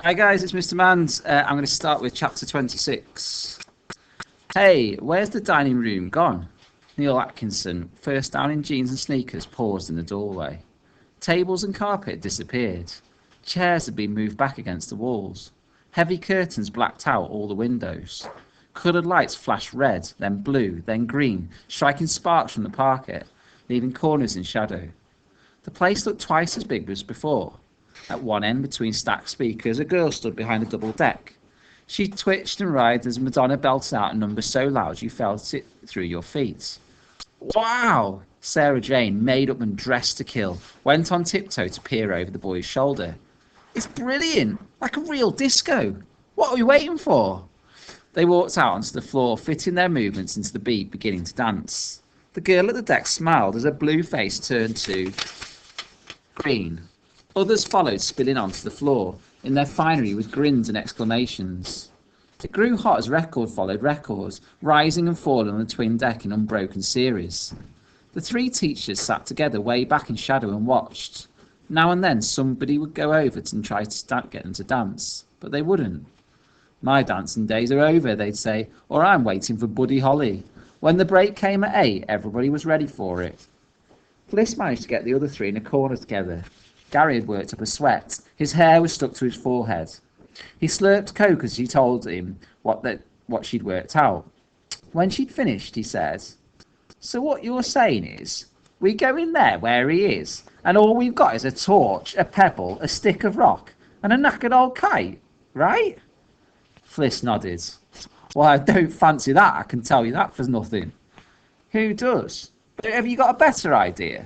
Hi guys, it's Mr. Mans. I'm going to start with chapter 26. Hey, where's the dining room gone? Neil Atkinson, first down in jeans and sneakers, paused in the doorway. Tables and carpet had disappeared. Chairs had been moved back against the walls. Heavy curtains blacked out all the windows. Coloured lights flashed red, then blue, then green, striking sparks from the parquet, leaving corners in shadow. The place looked twice as big as before. At one end, between stacked speakers, a girl stood behind a double deck. She twitched and writhed as Madonna belted out a number so loud you felt it through your feet. Wow! Sarah Jane, made up and dressed to kill, went on tiptoe to peer over the boy's shoulder. It's brilliant! Like a real disco! What are we waiting for? They walked out onto the floor, fitting their movements into the beat, beginning to dance. The girl at the deck smiled as her blue face turned to green. Others followed, spilling onto the floor, in their finery with grins and exclamations. It grew hot as record followed record, rising and falling on the twin deck in unbroken series. The three teachers sat together way back in shadow and watched. Now and then somebody would go over and try to get them to dance, but they wouldn't. My dancing days are over, they'd say, or I'm waiting for Buddy Holly. When the break came at 8, everybody was ready for it. Bliss managed to get the other three in a corner together. Gary had worked up a sweat. His hair was stuck to his forehead. He slurped coke as she told him what she'd worked out. When she'd finished, he said, "So what you're saying is, we go in there where he is, and all we've got is a torch, a pebble, a stick of rock, and a knackered old kite, right?" Fliss nodded. "Well, I don't fancy that, I can tell you that for nothing." "Who does? Have you got a better idea?"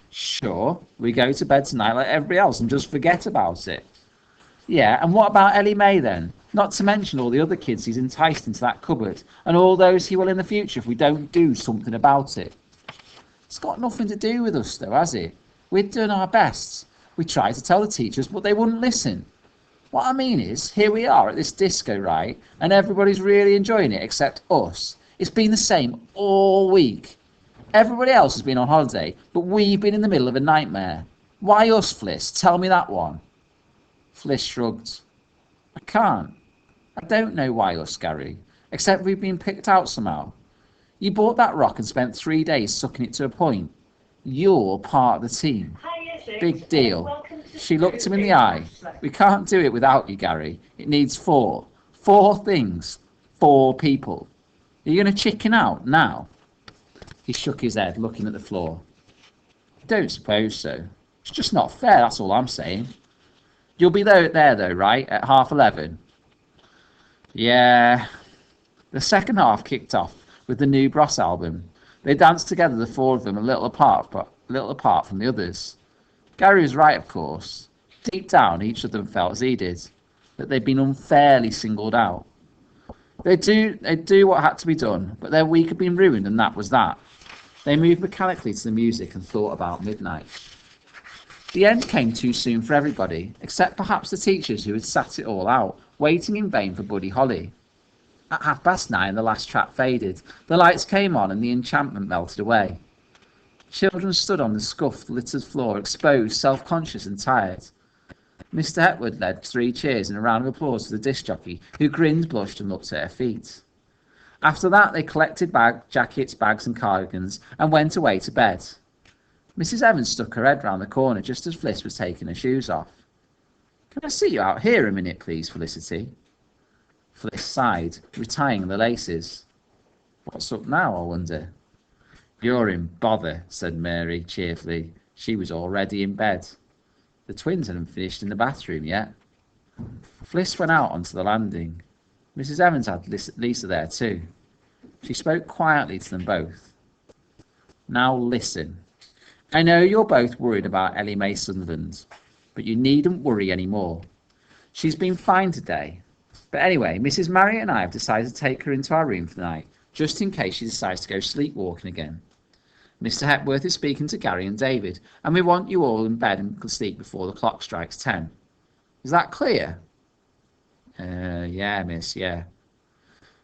"Sure, we go to bed tonight like everybody else and just forget about it." "Yeah, and what about Ellie Mae then? Not to mention all the other kids he's enticed into that cupboard, and all those he will in the future if we don't do something about it." "It's got nothing to do with us though, has it? We're doing our best. We tried to tell the teachers, but they wouldn't listen. What I mean is, here we are at this disco, right, and everybody's really enjoying it except us. It's been the same all week. Everybody else has been on holiday, but we've been in the middle of a nightmare. Why us, Fliss? Tell me that one." Fliss shrugged. "I can't. I don't know why us, Gary, except we've been picked out somehow. You bought that rock and spent 3 days sucking it to a point. You're part of the team. Big deal." She looked him in the eye. "We can't do it without you, Gary. It needs four. 4 things. 4 people. Are you going to chicken out now?" He shook his head, looking at the floor. "I don't suppose so. It's just not fair, that's all I'm saying. You'll be there though, right, at 11:30? "Yeah." The second half kicked off with the new Bros album. They danced together, the four of them, a little apart from the others. Gary was right, of course. Deep down, each of them felt as he did, that they'd been unfairly singled out. They'd do what had to be done, but their week had been ruined, and that was that. They moved mechanically to the music and thought about midnight. The end came too soon for everybody, except perhaps the teachers who had sat it all out, waiting in vain for Buddy Holly. At 9:30 the last track faded, the lights came on and the enchantment melted away. Children stood on the scuffed, littered floor, exposed, self-conscious and tired. Mr. Hepwood led 3 cheers and a round of applause to the disc jockey, who grinned, blushed and looked at her feet. After that they collected jackets, bags and cardigans and went away to bed. Mrs. Evans stuck her head round the corner just as Fliss was taking her shoes off. "Can I see you out here a minute, please, Felicity?" Fliss sighed, retying the laces. "What's up now, I wonder?" "You're in bother," said Mary cheerfully. She was already in bed. The twins hadn't finished in the bathroom yet. Fliss went out onto the landing. Mrs. Evans had Lisa there too. She spoke quietly to them both. "Now listen. I know you're both worried about Ellie Mae Sunderland, but you needn't worry any more. She's been fine today. But anyway, Mrs. Marriott and I have decided to take her into our room for the night, just in case she decides to go sleepwalking again. Mr. Hepworth is speaking to Gary and David, and we want you all in bed and sleep before the clock strikes 10. Is that clear?" Yeah, miss, yeah."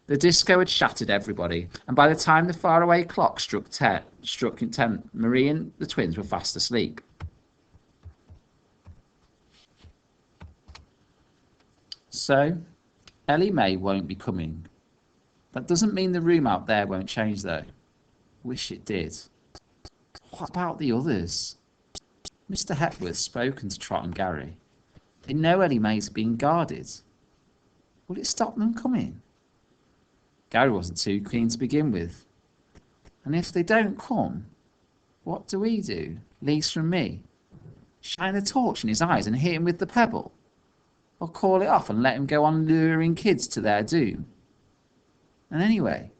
The disco had shattered everybody, and by the time the faraway clock struck 10, Marie and the twins were fast asleep. So, Ellie Mae won't be coming. That doesn't mean the room out there won't change, though. Wish it did. What about the others? Mr. Hepworth's spoken to Trot and Gary. They know Ellie Mae's being guarded. Will it stop them coming? Gary wasn't too keen to begin with. And if they don't come, what do we do, Lisa and me? Shine a torch in his eyes and hit him with the pebble? Or call it off and let him go on luring kids to their doom? And anyway,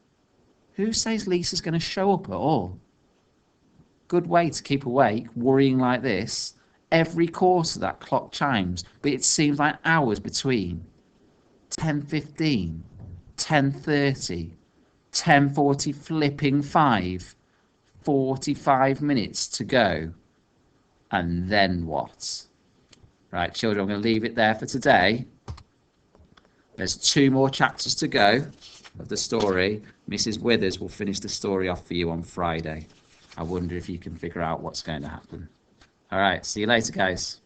who says Lisa's going to show up at all? Good way to keep awake, worrying like this. Every quarter that clock chimes, but it seems like hours between. 10:15, 10:30, 10:40 flipping 5, 45 minutes to go. And then what? Right, children, I'm going to leave it there for today. There's 2 more chapters to go of the story. Mrs. Withers will finish the story off for you on Friday. I wonder if you can figure out what's going to happen. All right, see you later, guys.